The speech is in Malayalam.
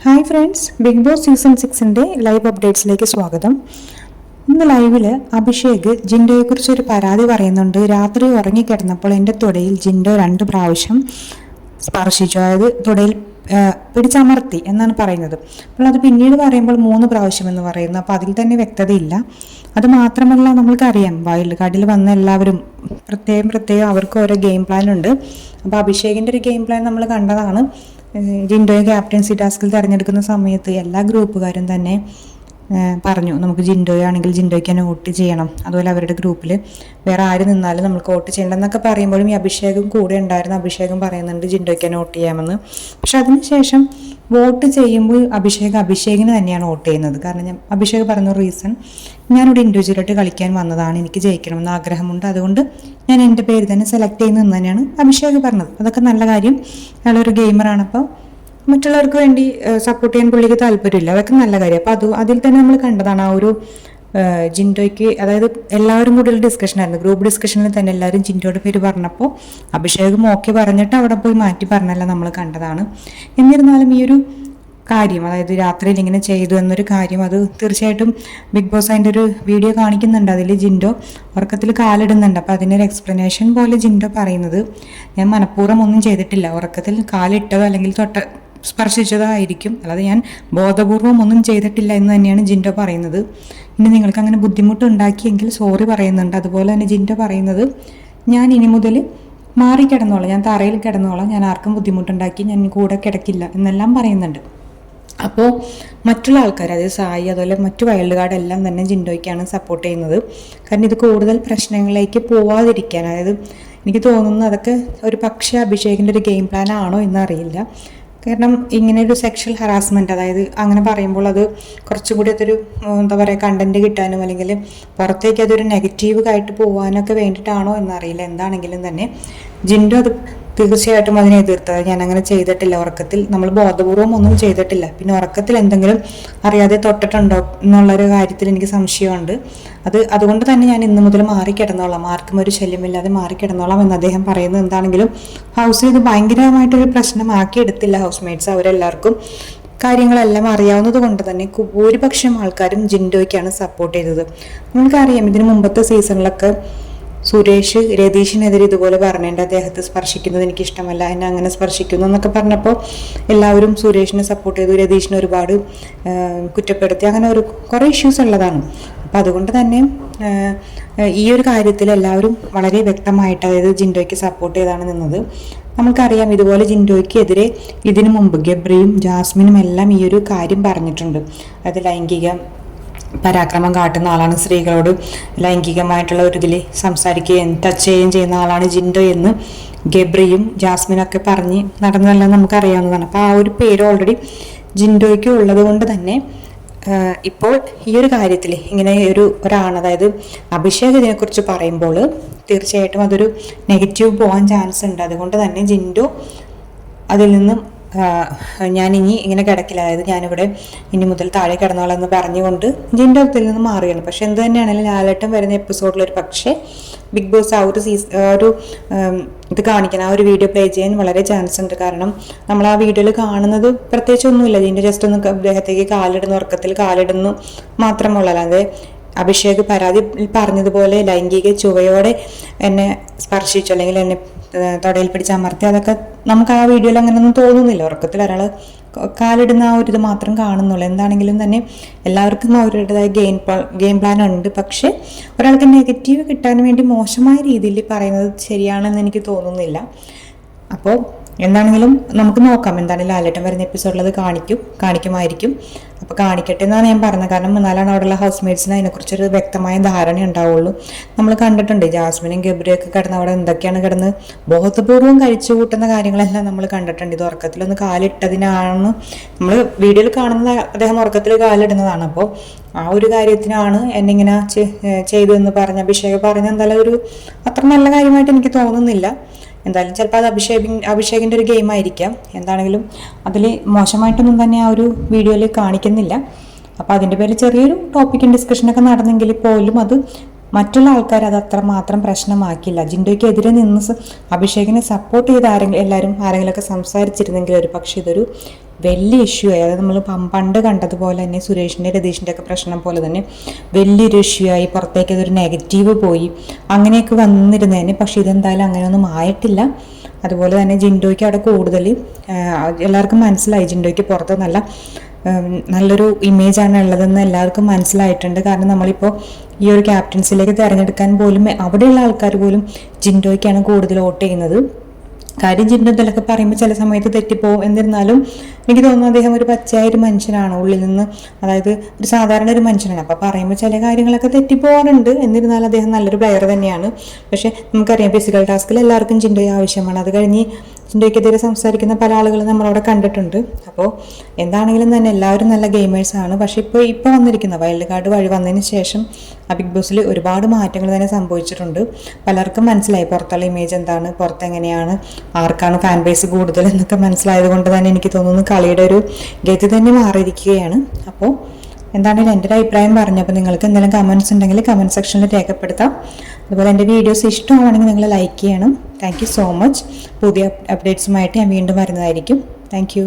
Hi friends, Bigg Boss season 6ന്റെ ലൈവ് അപ്ഡേറ്റ്സിലേക്ക് സ്വാഗതം. ഇന്ന് ലൈവില് അഭിഷേക് ജിൻഡോയെക്കുറിച്ച് ഒരു പരാതി പറയുന്നുണ്ട്. രാത്രി ഉറങ്ങിക്കിടന്നപ്പോൾ എൻ്റെ തുടയിൽ ജിൻഡോ 2 പ്രാവശ്യം സ്പർശിച്ചു, അതായത് തുടയിൽ പിടിച്ചമർത്തി എന്നാണ് പറയുന്നത്. അപ്പോൾ അത് പിന്നീട് പറയുമ്പോൾ 3 പ്രാവശ്യം എന്ന് പറയുന്നു. അപ്പോൾ അതിൽ തന്നെ വ്യക്തതയില്ല. അത് മാത്രമല്ല, നമ്മൾക്കറിയാം വൈൽഡ് കാർഡിൽ വന്ന എല്ലാവരും പ്രത്യേകം അവർക്ക് ഓരോ ഗെയിം പ്ലാൻ ഉണ്ട്. അപ്പോൾ അഭിഷേകിൻ്റെ ഒരു ഗെയിം പ്ലാൻ നമ്മൾ കണ്ടതാണ്. ജിൻഡോയെ ക്യാപ്റ്റൻസി ടാസ്കിൽ തിരഞ്ഞെടുക്കുന്ന സമയത്ത് എല്ലാ ഗ്രൂപ്പുകാരും തന്നെ പറഞ്ഞു, നമുക്ക് ജിൻഡോയാണെങ്കിൽ ജിൻഡോയ്ക്ക് തന്നെ വോട്ട് ചെയ്യണം, അതുപോലെ അവരുടെ ഗ്രൂപ്പിൽ വേറെ ആര് നിന്നാലും നമുക്ക് വോട്ട് ചെയ്യണമെന്നൊക്കെ പറയുമ്പോഴും ഈ അഭിഷേകും കൂടെ ഉണ്ടായിരുന്നു. അഭിഷേകം പറയുന്നുണ്ട് ജിൻഡോയ്ക്ക് തന്നെ വോട്ട് ചെയ്യാമെന്ന്. പക്ഷെ അതിനുശേഷം വോട്ട് ചെയ്യുമ്പോൾ അഭിഷേകിന് തന്നെയാണ് വോട്ട് ചെയ്യുന്നത്. കാരണം അഭിഷേക് പറഞ്ഞ റീസൺ, ഞാനിവിടെ ഇൻഡിവിജ്വലായിട്ട് കളിക്കാൻ വന്നതാണ്, എനിക്ക് ജയിക്കണമെന്ന് ആഗ്രഹമുണ്ട്, അതുകൊണ്ട് ഞാൻ എൻ്റെ പേര് തന്നെ സെലക്ട് ചെയ്യുന്നതെന്ന് തന്നെയാണ് അഭിഷേക് പറഞ്ഞത്. അതൊക്കെ നല്ല കാര്യം, അയാളൊരു ഗെയിമറാണ്. അപ്പോൾ മറ്റുള്ളവർക്ക് വേണ്ടി സപ്പോർട്ട് ചെയ്യാൻ പുള്ളിക്ക് താല്പര്യമില്ല, അതൊക്കെ നല്ല കാര്യം. അപ്പോൾ അതിൽ തന്നെ നമ്മൾ കണ്ടതാണ് ആ ഒരു ജിൻഡോയ്ക്ക്, അതായത് എല്ലാവരും കൂടിയുള്ള ഡിസ്കഷനായിരുന്നു, ഗ്രൂപ്പ് ഡിസ്കഷനിൽ തന്നെ എല്ലാവരും ജിൻഡോയുടെ പേര് പറഞ്ഞപ്പോൾ അഭിഷേകും ഓക്കെ പറഞ്ഞിട്ട് അവിടെ പോയി മാറ്റി പറഞ്ഞല്ല നമ്മൾ കണ്ടതാണ്. എന്നിരുന്നാലും ഈ ഒരു കാര്യം, അതായത് രാത്രിയിൽ ഇങ്ങനെ ചെയ്തു എന്നൊരു കാര്യം, അത് തീർച്ചയായിട്ടും ബിഗ് ബോസ് അതിൻ്റെ ഒരു വീഡിയോ കാണിക്കുന്നുണ്ട്. അതിൽ ജിൻഡോ ഉറക്കത്തിൽ കാലിടുന്നുണ്ട്. അപ്പോൾ അതിനൊരു എക്സ്പ്ലനേഷൻ പോലെ ജിൻഡോ പറയുന്നത്, ഞാൻ മനഃപൂർവ്വം ഒന്നും ചെയ്തിട്ടില്ല, ഉറക്കത്തിൽ കാലിട്ടതോ അല്ലെങ്കിൽ സ്പർശിച്ചതായിരിക്കും, അല്ലാതെ ഞാൻ ബോധപൂർവം ഒന്നും ചെയ്തിട്ടില്ല എന്ന് തന്നെയാണ് ജിൻഡോ പറയുന്നത്. ഇനി നിങ്ങൾക്ക് അങ്ങനെ ബുദ്ധിമുട്ടുണ്ടാക്കിയെങ്കിൽ സോറി പറയുന്നുണ്ട്. അതുപോലെ തന്നെ ജിൻഡോ പറയുന്നത്, ഞാൻ ഇനി മുതൽ മാറിക്കിടന്നോളാം, ഞാൻ തറയിൽ കിടന്നോളാം, ഞാൻ ആർക്കും ബുദ്ധിമുട്ടുണ്ടാക്കി ഞാൻ കൂടെ കിടക്കില്ല എന്നെല്ലാം പറയുന്നുണ്ട്. അപ്പോൾ മറ്റുള്ള ആൾക്കാർ, അതായത് സായി അതുപോലെ മറ്റു വൈൽഡ് കാർഡ് എല്ലാം തന്നെ ജിൻഡോയ്ക്കാണ് സപ്പോർട്ട് ചെയ്യുന്നത്. കാരണം ഇത് കൂടുതൽ പ്രശ്നങ്ങളിലേക്ക് പോവാതിരിക്കാൻ, അതായത് എനിക്ക് തോന്നുന്നു അതൊക്കെ ഒരു പക്ഷേ അഭിഷേകിൻ്റെ ഒരു ഗെയിം പ്ലാൻ ആണോ എന്നറിയില്ല. കാരണം ഇങ്ങനെ ഒരു സെക്ഷൽ ഹറാസ്മെൻറ്റ്, അതായത് അങ്ങനെ പറയുമ്പോൾ അത് കുറച്ചുകൂടി അതൊരു എന്താ പറയുക, കണ്ടന്റ് കിട്ടാനും അല്ലെങ്കിൽ പുറത്തേക്ക് അതൊരു നെഗറ്റീവ് ആയിട്ട് പോകാനൊക്കെ വേണ്ടിയിട്ടാണോ എന്നറിയില്ല. എന്താണെങ്കിലും തന്നെ ജിൻഡോ അത് തീർച്ചയായിട്ടും അതിനെ എതിർത്തത്, ഞാൻ അങ്ങനെ ചെയ്തിട്ടില്ല, ഉറക്കത്തിൽ നമ്മൾ ബോധപൂർവം ഒന്നും ചെയ്തിട്ടില്ല, പിന്നെ ഉറക്കത്തിൽ എന്തെങ്കിലും അറിയാതെ തൊട്ടിട്ടുണ്ടോ എന്നുള്ളൊരു കാര്യത്തിൽ എനിക്ക് സംശയമുണ്ട്. അതുകൊണ്ട് തന്നെ ഞാൻ ഇന്നു മുതൽ മാറിക്കിടന്നോളാം, ആർക്കും ഒരു ശല്യമില്ലാതെ മാറിക്കിടന്നോളാം എന്ന് അദ്ദേഹം പറയുന്നത്. എന്താണെങ്കിലും ഹൗസിൽ ഇത് ഭയങ്കരമായിട്ടൊരു പ്രശ്നമാക്കി എടുത്തില്ല ഹൗസ് മേറ്റ്സ്, അവരെല്ലാവർക്കും കാര്യങ്ങളെല്ലാം അറിയാവുന്നത് കൊണ്ട് തന്നെ ഭൂരിപക്ഷം ആൾക്കാരും ജിൻഡോയ്ക്കാണ് സപ്പോർട്ട് ചെയ്തത്. നമുക്കറിയാം ഇതിന് മുമ്പത്തെ സീസണിലൊക്കെ സുരേഷ് രതീഷിനെതിരെ ഇതുപോലെ പറഞ്ഞിട്ടുണ്ട്, അദ്ദേഹത്തെ സ്പർശിക്കുന്നത് എനിക്ക് ഇഷ്ടമല്ല, എന്നെ അങ്ങനെ സ്പർശിക്കുന്നു എന്നൊക്കെ പറഞ്ഞപ്പോൾ എല്ലാവരും സുരേഷിനെ സപ്പോർട്ട് ചെയ്തു, രതീഷിനെ ഒരുപാട് കുറ്റപ്പെടുത്തി, അങ്ങനെ കുറേ ഇഷ്യൂസ് ഉള്ളതാണ്. അപ്പം അതുകൊണ്ട് തന്നെ ഈ ഒരു കാര്യത്തിൽ എല്ലാവരും വളരെ വ്യക്തമായിട്ട്, അതായത് ജിൻഡോയ്ക്ക് സപ്പോർട്ട് ചെയ്താണ് നിന്നത്. നമുക്കറിയാം ഇതുപോലെ ജിൻഡോയ്ക്കെതിരെ ഇതിനു മുമ്പ് ഗബ്രിയും ജാസ്മിനും എല്ലാം ഈ ഒരു കാര്യം പറഞ്ഞിട്ടുണ്ട്. അതായത് ലൈംഗിക പരാക്രമം കാട്ടുന്ന ആളാണ്, സ്ത്രീകളോട് ലൈംഗികമായിട്ടുള്ള ഒരു ഇതിൽ സംസാരിക്കുകയും ടച്ച് ചെയ്യുകയും ചെയ്യുന്ന ആളാണ് ജിൻഡോ എന്ന് ഗബ്രിയും ജാസ്മിനൊക്കെ പറഞ്ഞ് നടന്നതെല്ലാം നമുക്കറിയാവുന്നതാണ്. അപ്പോൾ ആ ഒരു പേര് ഓൾറെഡി ജിൻഡോയ്ക്ക് ഉള്ളത് കൊണ്ട് തന്നെ ഇപ്പോൾ ഈ ഒരു കാര്യത്തിൽ ഇങ്ങനെ ഒരാണ്, അതായത് അഭിഷേക് ഇതിനെക്കുറിച്ച് പറയുമ്പോൾ തീർച്ചയായിട്ടും അതൊരു നെഗറ്റീവ് പോകാൻ ചാൻസ് ഉണ്ട്. അതുകൊണ്ട് തന്നെ ജിൻഡോ അതിൽ നിന്നും ഞാൻ ഇനി ഇങ്ങനെ കിടക്കില്ല, അതായത് ഞാനിവിടെ ഇനി മുതൽ താഴെ കിടന്നോളാം എന്ന് പറഞ്ഞുകൊണ്ട് ജിൻഡോ അതിൽ നിന്ന് മാറുകയാണ്. പക്ഷെ എന്ത് തന്നെയാണെങ്കിലും ലാലേട്ടൻ വരുന്ന എപ്പിസോഡിൽ ഒരു പക്ഷേ ബിഗ് ബോസ് ആ ഒരു ഇത് കാണിക്കാൻ, ആ ഒരു വീഡിയോ പ്ലേ ചെയ്യാൻ വളരെ ചാൻസ് ഉണ്ട്. കാരണം നമ്മൾ ആ വീഡിയോയിൽ കാണുന്നത് പ്രത്യേകിച്ച് ഒന്നുമില്ല, ജിൻഡോ ജസ്റ്റ് ഒന്ന് അദ്ദേഹത്തേക്ക് കാലിടുന്നു, ഉറക്കത്തിൽ കാലിടുന്നു മാത്രമുള്ള, അല്ലാതെ അഭിഷേക് പരാതി പറഞ്ഞതുപോലെ ലൈംഗിക ചുവയോടെ എന്നെ സ്പർശിച്ചു അല്ലെങ്കിൽ എന്നെ തൊടയിൽ പിടിച്ച് അമർത്തി, അതൊക്കെ നമുക്ക് ആ വീഡിയോയിൽ അങ്ങനെയൊന്നും തോന്നുന്നില്ല. ഉറക്കത്തിൽ ഒരാൾ കാലിടുന്ന ആ ഒരു ഇത് മാത്രം കാണുന്നുള്ളൂ. എന്താണെങ്കിലും തന്നെ എല്ലാവർക്കും അവരുടേതായ ഗെയിം പ്ലാൻ ഉണ്ട്. പക്ഷെ ഒരാൾക്ക് നെഗറ്റീവ് കിട്ടാൻ വേണ്ടി മോശമായ രീതിയിൽ പറയുന്നത് ശരിയാണെന്ന് എനിക്ക് തോന്നുന്നില്ല. അപ്പോൾ എന്താണെങ്കിലും നമുക്ക് നോക്കാം, എന്താണ് ലാലേട്ടൻ വരുന്ന എപ്പിസോഡിൽ അത് കാണിക്കുമായിരിക്കും. അപ്പോൾ കാണിക്കട്ടെ എന്നാണ് ഞാൻ പറഞ്ഞത്. കാരണം എന്നാലാണ് അവിടെയുള്ള ഹൗസ് മേറ്റ്സിന് അതിനെക്കുറിച്ചൊരു വ്യക്തമായ ധാരണ ഉണ്ടാവുള്ളൂ. നമ്മൾ കണ്ടിട്ടുണ്ട് ജാസ്മിനും ഗബ്രിയൊക്കെ കിടന്ന് അവിടെ എന്തൊക്കെയാണ് കിടന്ന് ബോധപൂർവം കഴിച്ചു കൂട്ടുന്ന കാര്യങ്ങളെല്ലാം നമ്മൾ കണ്ടിട്ടുണ്ട്. ഇത് ഉറക്കത്തിലൊന്ന് കാലിട്ടതിനാണ് നമ്മൾ വീഡിയോയിൽ കാണുന്നത്, അദ്ദേഹം ഉറക്കത്തിൽ കാലിടുന്നതാണ്. അപ്പോൾ ആ ഒരു കാര്യത്തിനാണ് എന്നെ ഇങ്ങനെ ചെയ്തു എന്ന് പറഞ്ഞ അഭിഷേക് പറഞ്ഞ എന്തായാലും അത്ര നല്ല കാര്യമായിട്ട് എനിക്ക് തോന്നുന്നില്ല. എന്തായാലും ചിലപ്പോൾ അത് അഭിഷേകിൻ്റെ ഒരു ഗെയിം ആയിരിക്കാം. എന്താണെങ്കിലും അതിൽ മോശമായിട്ടൊന്നും തന്നെ ആ ഒരു വീഡിയോയിൽ കാണിക്കുന്നില്ല. അപ്പോൾ അതിൻ്റെ പേരിൽ ചെറിയൊരു ടോപ്പിക്കും ഡിസ്കഷനൊക്കെ നടന്നെങ്കിൽ പോലും അത് മറ്റുള്ള ആൾക്കാർ അത് അത്രമാത്രം പ്രശ്നമാക്കില്ല. ജിൻഡോയ്ക്കെതിരെ നിന്ന് അഭിഷേകിനെ സപ്പോർട്ട് ചെയ്ത് എല്ലാവരും ആരെങ്കിലുമൊക്കെ സംസാരിച്ചിരുന്നെങ്കിൽ ഒരു പക്ഷേ ഇതൊരു വലിയ ഇഷ്യൂ ആയി. അതായത് നമ്മൾ പണ്ട് കണ്ടതുപോലെ തന്നെ സുരേഷിൻ്റെ രതീഷിൻ്റെ ഒക്കെ പ്രശ്നം പോലെ തന്നെ വലിയൊരു ഇഷ്യൂ ആയി, പുറത്തേക്ക് അതൊരു നെഗറ്റീവ് പോയി, അങ്ങനെയൊക്കെ വന്നിരുന്നതിന്. പക്ഷേ ഇതെന്തായാലും അങ്ങനെയൊന്നും ആയിട്ടില്ല. അതുപോലെ തന്നെ ജിൻഡോയ്ക്ക് അവിടെ കൂടുതൽ എല്ലാവർക്കും മനസ്സിലായി, ജിൻഡോയ്ക്ക് പുറത്ത് നല്ലൊരു ഇമേജാണ് ഉള്ളതെന്ന് എല്ലാവർക്കും മനസ്സിലായിട്ടുണ്ട്. കാരണം നമ്മളിപ്പോൾ ഈ ഒരു ക്യാപ്റ്റൻസിലേക്ക് തിരഞ്ഞെടുക്കാൻ പോലും അവിടെയുള്ള ആൾക്കാർ പോലും ജിൻഡോയ്ക്കാണ് കൂടുതൽ വോട്ട് ചെയ്യുന്നത്. കാര്യം ജിൻഡോ എന്തെങ്കിലുമൊക്കെ പറയുമ്പോൾ ചില സമയത്ത് തെറ്റിപ്പോവും. എന്നിരുന്നാലും എനിക്ക് തോന്നുന്നു അദ്ദേഹം ഒരു പച്ചയായ ഒരു മനുഷ്യനാണ് ഉള്ളിൽ നിന്ന്, അതായത് ഒരു സാധാരണ ഒരു മനുഷ്യനാണ്. അപ്പോൾ പറയുമ്പോൾ ചില കാര്യങ്ങളൊക്കെ തെറ്റിപ്പോകാറുണ്ട്. എന്നിരുന്നാലും അദ്ദേഹം നല്ലൊരു പ്ലെയർ തന്നെയാണ്. പക്ഷേ നമുക്കറിയാം ഫിസിക്കൽ ടാസ്കിൽ എല്ലാവർക്കും ജിൻഡോയെ ആവശ്യമാണ്. അത് കഴിഞ്ഞ് ജിൻഡോയ്ക്കെതിരെ സംസാരിക്കുന്ന പല ആളുകളും നമ്മളവിടെ കണ്ടിട്ടുണ്ട്. അപ്പോൾ എന്താണെങ്കിലും തന്നെ എല്ലാവരും നല്ല ഗെയിമേഴ്സാണ്. പക്ഷേ ഇപ്പോൾ വന്നിരിക്കുന്ന വൈൽഡ് കാർഡ് വഴി വന്നതിന് ശേഷം ആ ബിഗ് ബോസിൽ ഒരുപാട് മാറ്റങ്ങൾ തന്നെ സംഭവിച്ചിട്ടുണ്ട്. പലർക്കും മനസ്സിലായി പുറത്തുള്ള ഇമേജ് എന്താണ്, പുറത്തെങ്ങനെയാണ്, ആർക്കാണ് ഫാൻ ബേസ് കൂടുതൽ എന്നൊക്കെ മനസ്സിലായത് കൊണ്ട് തന്നെ എനിക്ക് തോന്നുന്നു കളിയുടെ ഒരു ഗതി തന്നെ മാറിയിരിക്കുകയാണ്. അപ്പോൾ എന്താണെങ്കിലും എൻ്റെ ഒരു അഭിപ്രായം പറഞ്ഞു. അപ്പോൾ നിങ്ങൾക്ക് എന്തെങ്കിലും കമൻറ്റ്സ് ഉണ്ടെങ്കിൽ കമൻറ്റ് സെക്ഷനിൽ രേഖപ്പെടുത്താം. അതുപോലെ എൻ്റെ വീഡിയോസ് ഇഷ്ടമാണെങ്കിൽ നിങ്ങൾ ലൈക്ക് ചെയ്യണം. Thank you so much. പുതിയ അപ്ഡേറ്റ്സുമായിട്ട് ഞാൻ വീണ്ടും വരുന്നതായിരിക്കും. Thank you.